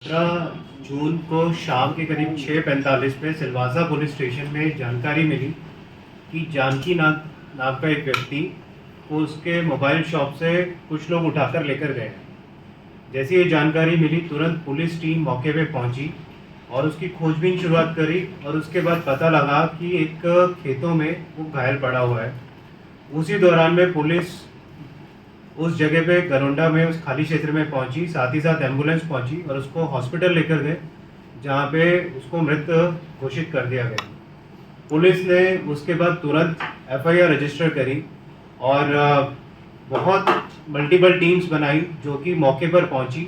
17 जून को शाम के करीब 6:45 पे सिलवासा पुलिस स्टेशन में जानकारी मिली कि जानकी नाम का एक व्यक्ति को उसके मोबाइल शॉप से कुछ लोग उठाकर लेकर गए हैं। जैसे ये जानकारी मिली तुरंत पुलिस टीम मौके पे पहुंची और उसकी खोजबीन शुरुआत करी और उसके बाद पता लगा कि एक खेतों में वो घायल पड़ा हुआ है। उसी दौरान में पुलिस उस जगह पे गरोंडा में उस खाली क्षेत्र में पहुंची, साथ ही साथ एम्बुलेंस पहुंची और उसको हॉस्पिटल लेकर गए, जहां पे उसको मृत घोषित कर दिया गया। पुलिस ने उसके बाद तुरंत एफआईआर रजिस्टर करी और बहुत मल्टीपल टीम्स बनाई जो कि मौके पर पहुंची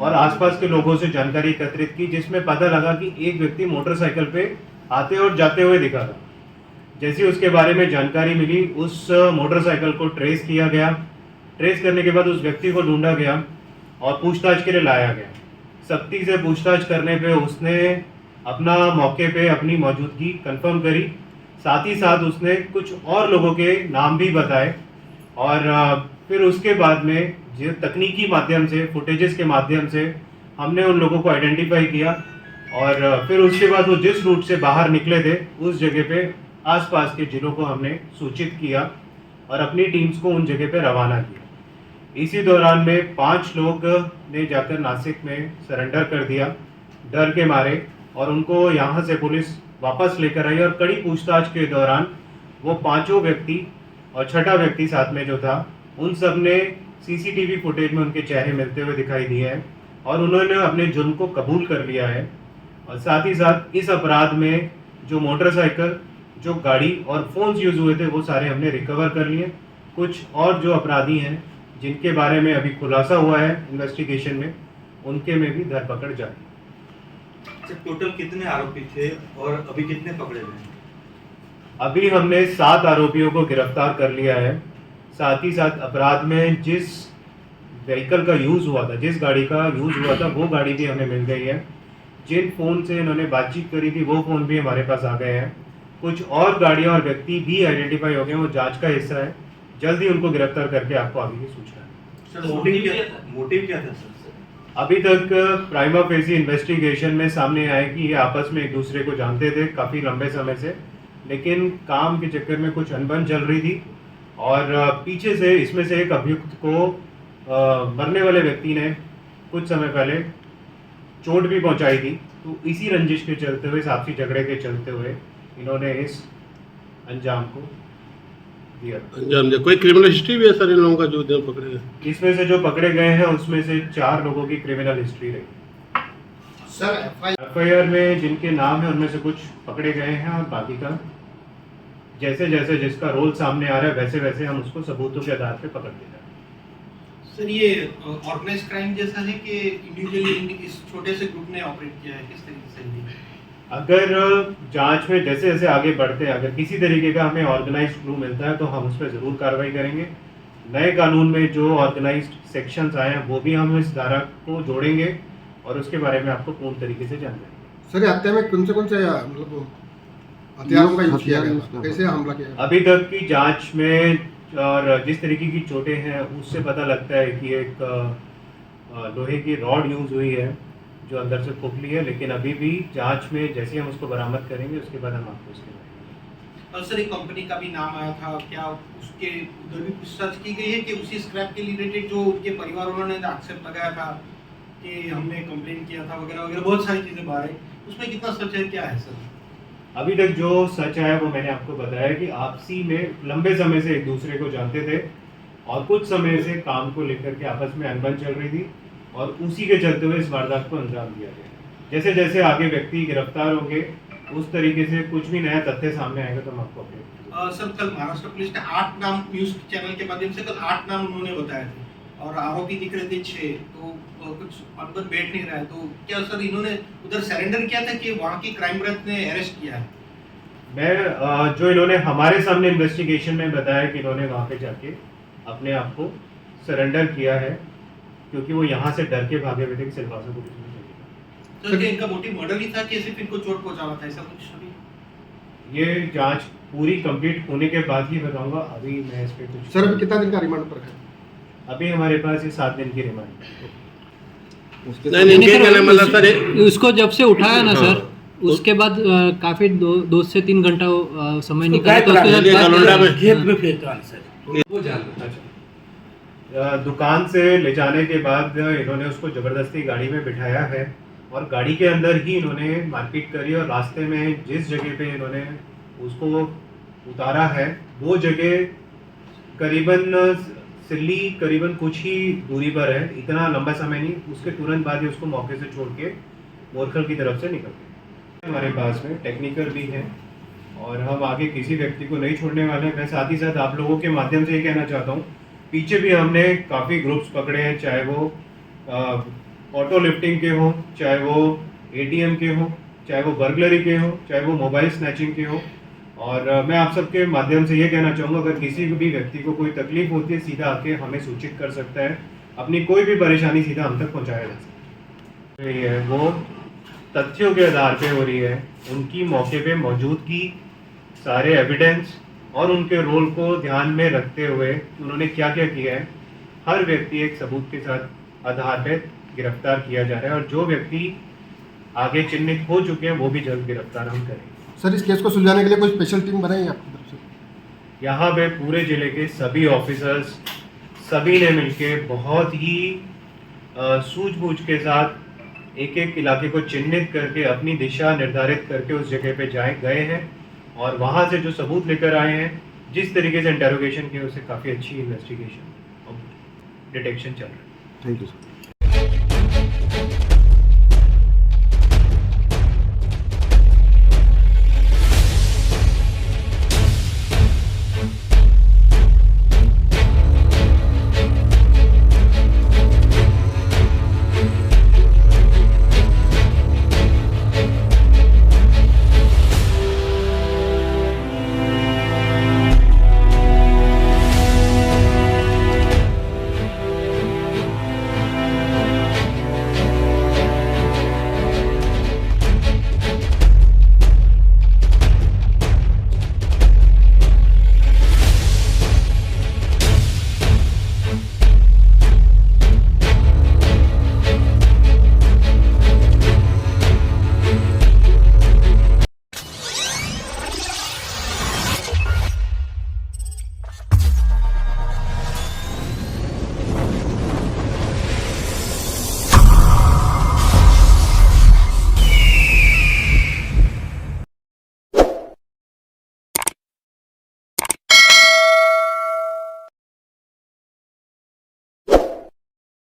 और आसपास के लोगों से जानकारी एकत्रित की, जिसमें पता लगा कि एक व्यक्ति मोटरसाइकिल पे आते और जाते हुए दिखा था। जैसे उसके बारे में जानकारी मिली, उस मोटरसाइकिल को ट्रेस किया गया। ट्रेस करने के बाद उस व्यक्ति को ढूंढा गया और पूछताछ के लिए लाया गया। सख्ती से पूछताछ करने पे उसने अपना मौके पे अपनी मौजूदगी कंफर्म करी, साथ ही साथ उसने कुछ और लोगों के नाम भी बताए और फिर उसके बाद में जो तकनीकी माध्यम से, फुटेजेस के माध्यम से हमने उन लोगों को आइडेंटिफाई किया और फिर उसके बाद वो जिस रूट से बाहर निकले थे उस जगह पे आसपास के जिलों को हमने सूचित किया और अपनी टीम्स को उन जगह पे रवाना किया। इसी दौरान में 5 लोग ने जाकर नासिक में सरेंडर कर दिया डर के मारे और उनको यहाँ से पुलिस वापस लेकर आई और कड़ी पूछताछ के दौरान वो 5 व्यक्ति और 6ठा व्यक्ति साथ में जो था, उन सब ने सीसीटीवी फुटेज में उनके चेहरे मिलते हुए दिखाई दिए हैं और उन्होंने अपने जुर्म को कबूल कर लिया है। और साथ ही साथ इस अपराध में जो मोटरसाइकिल, जो गाड़ी और फोन्स यूज हुए थे वो सारे हमने रिकवर कर लिए। कुछ और जो अपराधी हैं जिनके बारे में अभी खुलासा हुआ है इन्वेस्टिगेशन में, उनके में भी धरपकड़ जारी। टोटल कितने आरोपी थे और अभी कितने पकड़े गए? अभी हमने 7 आरोपियों को गिरफ्तार कर लिया है। साथ ही साथ अपराध में जिस व्हीकल का यूज़ हुआ था, जिस गाड़ी का यूज़ हुआ था, वो गाड़ी भी हमें मिल गई है। जिन फ़ोन से इन्होंने बातचीत करी थी वो फ़ोन भी हमारे पास आ गए हैं। कुछ और गाड़ियाँ और व्यक्ति भी आइडेंटिफाई हो गए, वो जांच का हिस्सा है। जल्दी उनको गिरफ्तार करके आपको आगे की सूचना है। सर मोटिव क्या था सर? अभी तक प्राइमा फेसी इन्वेस्टिगेशन में सामने आया कि ये आपस में एक दूसरे को जानते थे काफ़ी लंबे समय से, लेकिन काम के चक्कर में कुछ अनबन चल रही थी और पीछे से इसमें से एक अभियुक्त को मरने वाले व्यक्ति ने कुछ समय पहले चोट भी पहुंचाई थी। तो इसी रंजिश के चलते हुए, आपसी झगड़े के चलते हुए इन्होंने इस अंजाम को दिया। अंजाम दिया। कोई क्रिमिनल हिस्ट्री भी है सर इन लोगों का जो पकड़े गए? इसमें से जो पकड़े गए हैं उसमें से 4 लोगों की क्रिमिनल हिस्ट्री रही। सर एफआईआर में जिनके नाम है उनमें से कुछ पकड़े गए हैं और बाकी का जैसे जैसे जिसका रोल सामने आ रहा है वैसे वैसे हम उसको सबूतों के आधार पे पकड़ते जा रहे हैं। सर ये ऑर्गेनाइज्ड क्राइम जैसा है कि इंडिविजुअली इस छोटे से ग्रुप ने ऑपरेट किया है, किस तरीके से? अगर जांच में जैसे जैसे आगे बढ़ते हैं, अगर किसी तरीके का हमें ऑर्गेनाइज्ड क्लू मिलता है तो हम उस पर ज़रूर कार्रवाई करेंगे। नए कानून में जो ऑर्गेनाइज्ड सेक्शंस आए हैं वो भी हम इस धारा को जोड़ेंगे और उसके बारे में आपको पूर्ण तरीके से जान देंगे। सर हत्या में कौन से मतलब हथियारों का यूज किया गया, कैसे हमला किया? अभी तक की जांच में और जिस तरीके की चोटें हैं उससे पता लगता है कि एक लोहे की रॉड यूज हुई है जो अंदर से खोखली है, लेकिन अभी भी जांच में जैसे हम उसको बरामद करेंगे उसके बाद हम आपको उसके बारे में। और सर एक कंपनी का भी नाम आया था, क्या उसके उधर भी पूछताछ की गई है कि उसी स्क्रैप के रिलेटेड जो उनके परिवार वालों ने आक्षेप लगाया था कि हमने कंप्लेन किया था वगैरह वगैरह, बहुत सारी चीज़ें बाहर आई, उसमें कितना सच है, क्या है सर? अभी तक जो सच है वो मैंने आपको बताया कि आपसी में लंबे समय से एक दूसरे को जानते थे और कुछ समय से काम को लेकर के आपस में अनबन चल रही थी और उसी के चलते हुए इस वारदात को अंजाम दिया गया। जैसे जैसे आगे व्यक्ति गिरफ्तार होंगे उस तरीके से कुछ भी नया तथ्य सामने आएगा तो हम आपको अपडेट। सर कल महाराष्ट्र पुलिस ने 8 नाम न्यूज चैनल के माध्यम से कल 8 नाम उन्होंने बताए थे और आरोपी दिख रहे थे 6, तो कुछ अनबन बैठ नहीं रहा है, तो क्या सर इन्होंने उधर सरेंडर किया था कि वहाँ की क्राइम ब्रांच ने अरेस्ट किया है? मैं जो इन्होंने हमारे सामने इन्वेस्टिगेशन में बताया कि इन्होंने वहाँ पे जाके अपने आप को सरेंडर किया है क्योंकि वो यहाँ से डर के भागे हुए थे कि सिलवासा पुलिस में चलेगा। तो क्या इनका मोटिव मर्डर ही था कि सिर्फ इनको चोट पहुंचाना था, ऐसा कुछ अभी? ये जांच पूरी कंप्लीट होने के बाद ही बताऊंगा, अभी मैं इस पे कुछ। सर अभी कितना दिन का रिमांड पर है? अभी हमारे पास ये 7 दिन की रिमांड है। नहीं नहीं क्या कहना मतलब सर ये- उसको जब से उठाया ना हाँ। सर, उसके बाद काफी 2 से 3 घंटा समय निकाला गायब तो उसके रहा, बाद ये बात गलोंडा में- करा। खेत में फेंका सर वो जान अच्छा, दुकान से ले जाने के बाद इन्होंने उसको ज़बरदस्ती गाड़ी में बिठाया है और गाड़ी के अंदर ही इन्होंने मारपीट करी और रास्ते में जिस जगह पे इन्होंने उसको उतारा है वो जगह करीबन सिल्ली करीबन कुछ ही दूरी पर है, इतना लंबा समय नहीं, उसके तुरंत बाद ही उसको मौके से छोड़ के मोरखल की तरफ से निकल गए। हमारे पास में टेक्निकल भी है और हम आगे किसी व्यक्ति को नहीं छोड़ने वाले हैं। मैं साथ ही साथ आप लोगों के माध्यम से ये कहना चाहता हूँ, पीछे भी हमने काफ़ी ग्रुप्स पकड़े हैं, चाहे वो ऑटो लिफ्टिंग के हों, चाहे वो एटीएम के हों, चाहे वो बर्गलरी के हों, चाहे वो मोबाइल स्नैचिंग के हों। और मैं आप सबके माध्यम से ये कहना चाहूँगा, अगर किसी भी व्यक्ति को कोई तकलीफ होती है सीधा आके हमें सूचित कर सकता है, अपनी कोई भी परेशानी सीधा हम तक पहुँचाया जा सकता है। ये है वो तथ्यों के आधार पे हो रही है, उनकी मौके पे मौजूदगी, सारे एविडेंस और उनके रोल को ध्यान में रखते हुए उन्होंने क्या क्या किया है, हर व्यक्ति एक सबूत के साथ आधार पे गिरफ्तार किया जा रहा है और जो व्यक्ति आगे चिन्हित हो चुके हैं वो भी जल्द गिरफ्तार हम करेंगे। सर इस केस को सुलझाने के लिए कोई स्पेशल टीम बनाई है आपकी तरफ से? यहाँ पे पूरे जिले के सभी ऑफिसर्स सभी ने मिलके बहुत ही सूझबूझ के साथ एक एक इलाके को चिन्हित करके अपनी दिशा निर्धारित करके उस जगह पे गए हैं और वहाँ से जो सबूत लेकर आए हैं, जिस तरीके से इंटेरोगेशन किया, उससे काफ़ी अच्छी इन्वेस्टिगेशन और डिटेक्शन चल रहा है। Thank you sir.